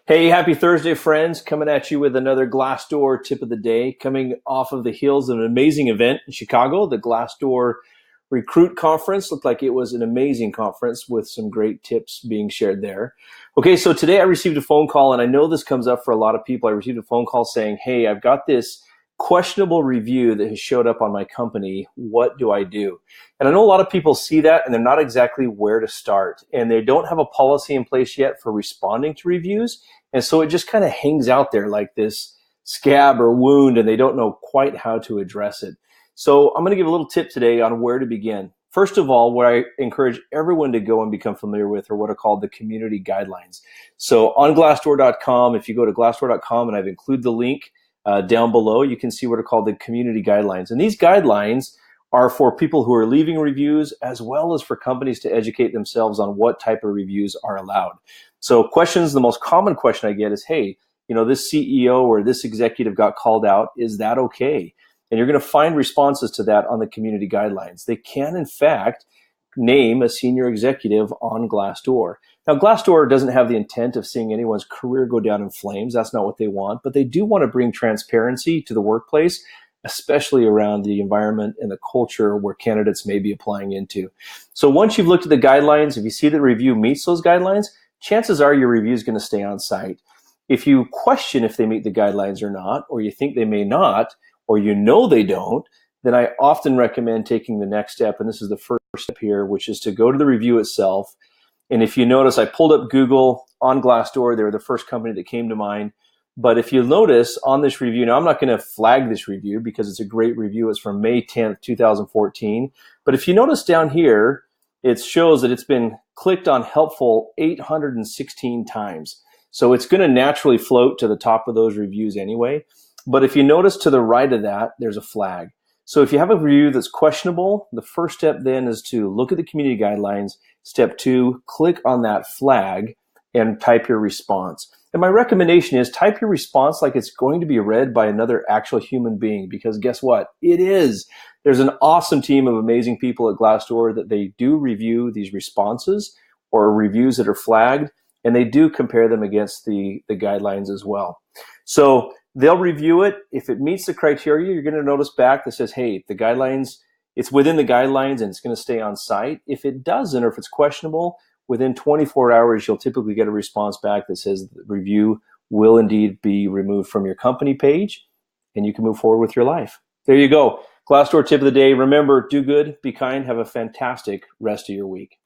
Hey, happy Thursday, friends. Coming at you with another Glassdoor tip of the day, coming off of the heels of an amazing event in Chicago. The Glassdoor Recruit Conference looked like it was an amazing conference with some great tips being shared there. Okay, so today I received a phone call, and I know this comes up for a lot of people. I received a phone call saying, hey, I've got this questionable review that has showed up on my company. What do I do? And I know a lot of people see that and they're not exactly where to start. And they don't have a policy in place yet for responding to reviews. And so it just kind of hangs out there like this scab or wound, and they don't know quite how to address it. So I'm going to give a little tip today on where to begin. First of all, what I encourage everyone to go and become familiar with are what are called the community guidelines. So on Glassdoor.com, if you go to Glassdoor.com, and I've included the link down below, you can see what are called the community guidelines. And these guidelines are for people who are leaving reviews as well as for companies to educate themselves on what type of reviews are allowed. So questions, the most common question I get is, hey, this CEO or this executive got called out. Is that okay? And you're going to find responses to that on the community guidelines. They can, in fact, name a senior executive on Glassdoor. Now, Glassdoor doesn't have the intent of seeing anyone's career go down in flames. That's not what they want. But they do want to bring transparency to the workplace, especially around the environment and the culture where candidates may be applying into. So once you've looked at the guidelines, if you see the review meets those guidelines, chances are your review is going to stay on site. If you question if they meet the guidelines or not, or you think they may not, or they don't, then I often recommend taking the next step. And this is the first step here, which is to go to the review itself. And if you notice, I pulled up Google on Glassdoor. They were the first company that came to mind. But if you notice on this review, now I'm not going to flag this review because it's a great review. It's from May 10th, 2014. But if you notice down here, it shows that it's been clicked on helpful 816 times. So it's going to naturally float to the top of those reviews anyway. But if you notice to the right of that, there's a flag. So if you have a review that's questionable, the first step then is to look at the community guidelines. Step 2, click on that flag and type your response. And my recommendation is type your response like it's going to be read by another actual human being, because guess what? It is. There's an awesome team of amazing people at Glassdoor that they do review these responses or reviews that are flagged, and they do compare them against the guidelines as well. So they'll review it. If it meets the criteria, you're going to notice back that says, hey, the guidelines, it's within the guidelines and it's going to stay on site. If it doesn't, or if it's questionable, within 24 hours, you'll typically get a response back that says the review will indeed be removed from your company page, and you can move forward with your life. There you go. Glassdoor tip of the day. Remember, do good, be kind, have a fantastic rest of your week.